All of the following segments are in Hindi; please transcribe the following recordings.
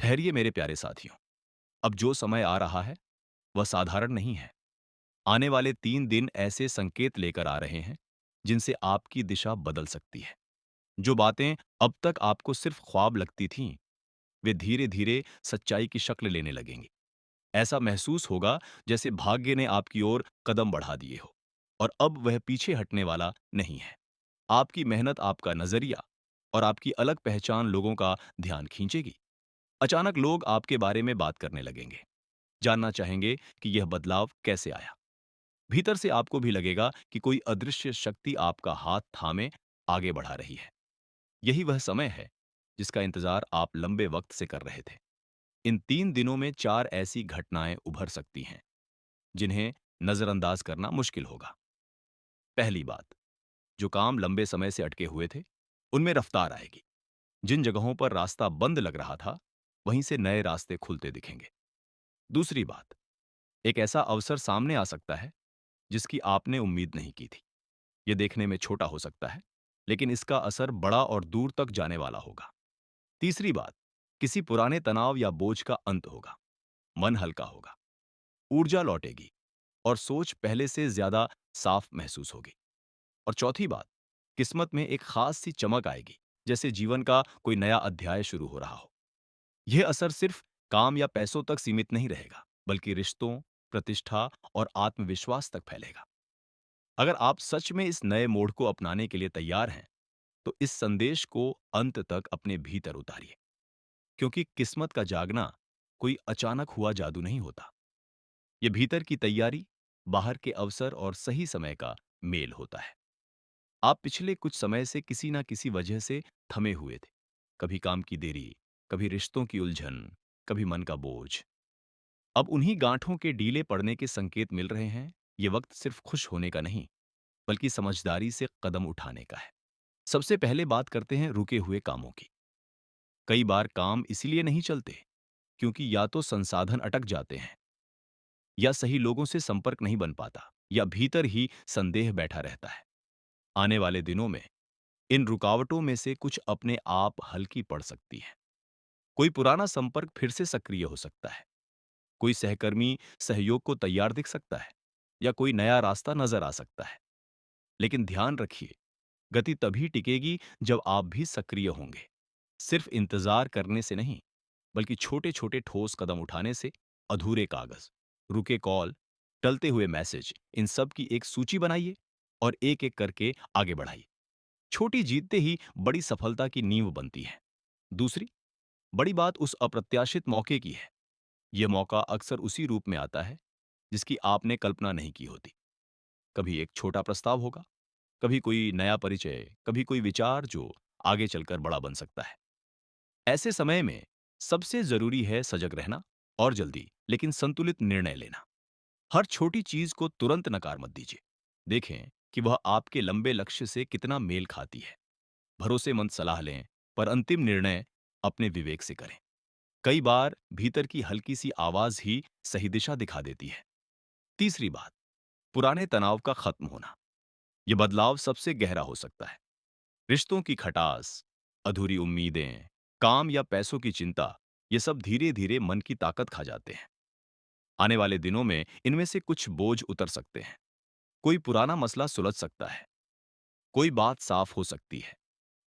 ठहरिए मेरे प्यारे साथियों, अब जो समय आ रहा है वह साधारण नहीं है। आने वाले 3 दिन ऐसे संकेत लेकर आ रहे हैं जिनसे आपकी दिशा बदल सकती है। जो बातें अब तक आपको सिर्फ ख्वाब लगती थीं, वे धीरे धीरे सच्चाई की शक्ल लेने लगेंगी। ऐसा महसूस होगा जैसे भाग्य ने आपकी ओर कदम बढ़ा दिए हो और अब वह पीछे हटने वाला नहीं है। आपकी मेहनत, आपका नजरिया और आपकी अलग पहचान लोगों का ध्यान खींचेगी। अचानक लोग आपके बारे में बात करने लगेंगे, जानना चाहेंगे कि यह बदलाव कैसे आया। भीतर से आपको भी लगेगा कि कोई अदृश्य शक्ति आपका हाथ थामे आगे बढ़ा रही है। यही वह समय है जिसका इंतजार आप लंबे वक्त से कर रहे थे। इन 3 दिनों में 4 ऐसी घटनाएं उभर सकती हैं जिन्हें नजरअंदाज करना मुश्किल होगा। पहली बात, जो काम लंबे समय से अटके हुए थे, उनमें रफ्तार आएगी। जिन जगहों पर रास्ता बंद लग रहा था, वहीं से नए रास्ते खुलते दिखेंगे। दूसरी बात, एक ऐसा अवसर सामने आ सकता है जिसकी आपने उम्मीद नहीं की थी। यह देखने में छोटा हो सकता है, लेकिन इसका असर बड़ा और दूर तक जाने वाला होगा। तीसरी बात, किसी पुराने तनाव या बोझ का अंत होगा। मन हल्का होगा, ऊर्जा लौटेगी और सोच पहले से ज्यादा साफ महसूस होगी। और चौथी बात, किस्मत में एक खास सी चमक आएगी, जैसे जीवन का कोई नया अध्याय शुरू हो रहा हो। यह असर सिर्फ काम या पैसों तक सीमित नहीं रहेगा, बल्कि रिश्तों, प्रतिष्ठा और आत्मविश्वास तक फैलेगा। अगर आप सच में इस नए मोड़ को अपनाने के लिए तैयार हैं, तो इस संदेश को अंत तक अपने भीतर उतारिए, क्योंकि किस्मत का जागना कोई अचानक हुआ जादू नहीं होता। यह भीतर की तैयारी, बाहर के अवसर और सही समय का मेल होता है। आप पिछले कुछ समय से किसी ना किसी वजह से थमे हुए थे। कभी काम की देरी, कभी रिश्तों की उलझन, कभी मन का बोझ। अब उन्हीं गांठों के ढीले पड़ने के संकेत मिल रहे हैं। ये वक्त सिर्फ खुश होने का नहीं, बल्कि समझदारी से कदम उठाने का है। सबसे पहले बात करते हैं रुके हुए कामों की। कई बार काम इसलिए नहीं चलते क्योंकि या तो संसाधन अटक जाते हैं, या सही लोगों से संपर्क नहीं बन पाता, या भीतर ही संदेह बैठा रहता है। आने वाले दिनों में इन रुकावटों में से कुछ अपने आप हल्की पड़ सकती हैं। कोई पुराना संपर्क फिर से सक्रिय हो सकता है, कोई सहकर्मी सहयोग को तैयार दिख सकता है, या कोई नया रास्ता नजर आ सकता है। लेकिन ध्यान रखिए, गति तभी टिकेगी जब आप भी सक्रिय होंगे। सिर्फ इंतजार करने से नहीं, बल्कि छोटे छोटे ठोस कदम उठाने से। अधूरे कागज, रुके कॉल, टलते हुए मैसेज, इन सब की एक सूची बनाइए और एक एक करके आगे बढ़ाइए। छोटी जीतते ही बड़ी सफलता की नींव बनती है। दूसरी बड़ी बात उस अप्रत्याशित मौके की है। यह मौका अक्सर उसी रूप में आता है जिसकी आपने कल्पना नहीं की होती। कभी एक छोटा प्रस्ताव होगा, कभी कोई नया परिचय, कभी कोई विचार जो आगे चलकर बड़ा बन सकता है। ऐसे समय में सबसे जरूरी है सजग रहना और जल्दी लेकिन संतुलित निर्णय लेना। हर छोटी चीज को तुरंत नकार मत दीजिए। देखें कि वह आपके लंबे लक्ष्य से कितना मेल खाती है। भरोसेमंद सलाह लें, पर अंतिम निर्णय अपने विवेक से करें। कई बार भीतर की हल्की सी आवाज ही सही दिशा दिखा देती है। तीसरी बात, पुराने तनाव का खत्म होना। यह बदलाव सबसे गहरा हो सकता है। रिश्तों की खटास, अधूरी उम्मीदें, काम या पैसों की चिंता, ये सब धीरे धीरे मन की ताकत खा जाते हैं। आने वाले दिनों में इनमें से कुछ बोझ उतर सकते हैं। कोई पुराना मसला सुलझ सकता है, कोई बात साफ हो सकती है,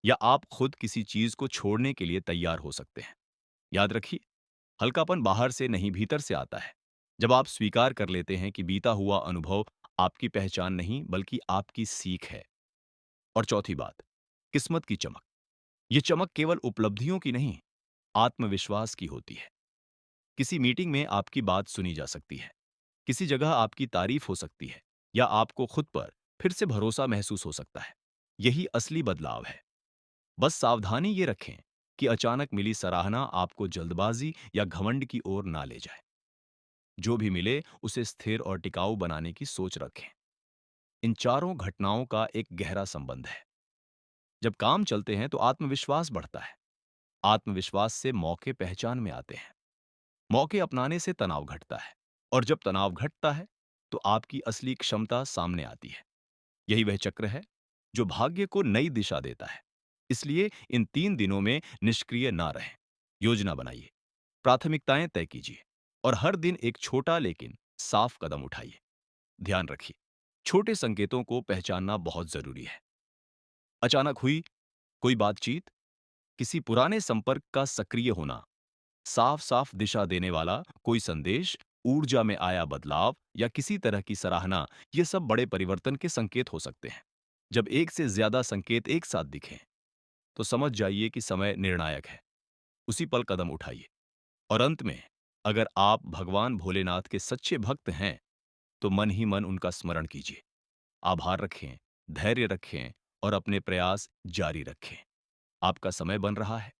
या आप खुद किसी चीज को छोड़ने के लिए तैयार हो सकते हैं। याद रखिए, हल्कापन बाहर से नहीं भीतर से आता है। जब आप स्वीकार कर लेते हैं कि बीता हुआ अनुभव आपकी पहचान नहीं बल्कि आपकी सीख है। और चौथी बात, किस्मत की चमक। ये चमक केवल उपलब्धियों की नहीं, आत्मविश्वास की होती है। किसी मीटिंग में आपकी बात सुनी जा सकती है, किसी जगह आपकी तारीफ हो सकती है, या आपको खुद पर फिर से भरोसा महसूस हो सकता है। यही असली बदलाव है। बस सावधानी ये रखें कि अचानक मिली सराहना आपको जल्दबाजी या घमंड की ओर ना ले जाए। जो भी मिले उसे स्थिर और टिकाऊ बनाने की सोच रखें। इन चारों घटनाओं का एक गहरा संबंध है। जब काम चलते हैं तो आत्मविश्वास बढ़ता है। आत्मविश्वास से मौके पहचान में आते हैं। मौके अपनाने से तनाव घटता है, और जब तनाव घटता है तो आपकी असली क्षमता सामने आती है। यही वह चक्र है जो भाग्य को नई दिशा देता है। इसलिए इन 3 दिनों में निष्क्रिय ना रहें। योजना बनाइए, प्राथमिकताएं तय कीजिए और हर दिन एक छोटा लेकिन साफ कदम उठाइए। ध्यान रखिए, छोटे संकेतों को पहचानना बहुत जरूरी है। अचानक हुई कोई बातचीत, किसी पुराने संपर्क का सक्रिय होना, साफ साफ दिशा देने वाला कोई संदेश, ऊर्जा में आया बदलाव या किसी तरह की सराहना, ये सब बड़े परिवर्तन के संकेत हो सकते हैं। जब एक से ज्यादा संकेत एक साथ दिखें, तो समझ जाइए कि समय निर्णायक है। उसी पल कदम उठाइए। और अंत में, अगर आप भगवान भोलेनाथ के सच्चे भक्त हैं, तो मन ही मन उनका स्मरण कीजिए। आभार रखें, धैर्य रखें और अपने प्रयास जारी रखें। आपका समय बन रहा है।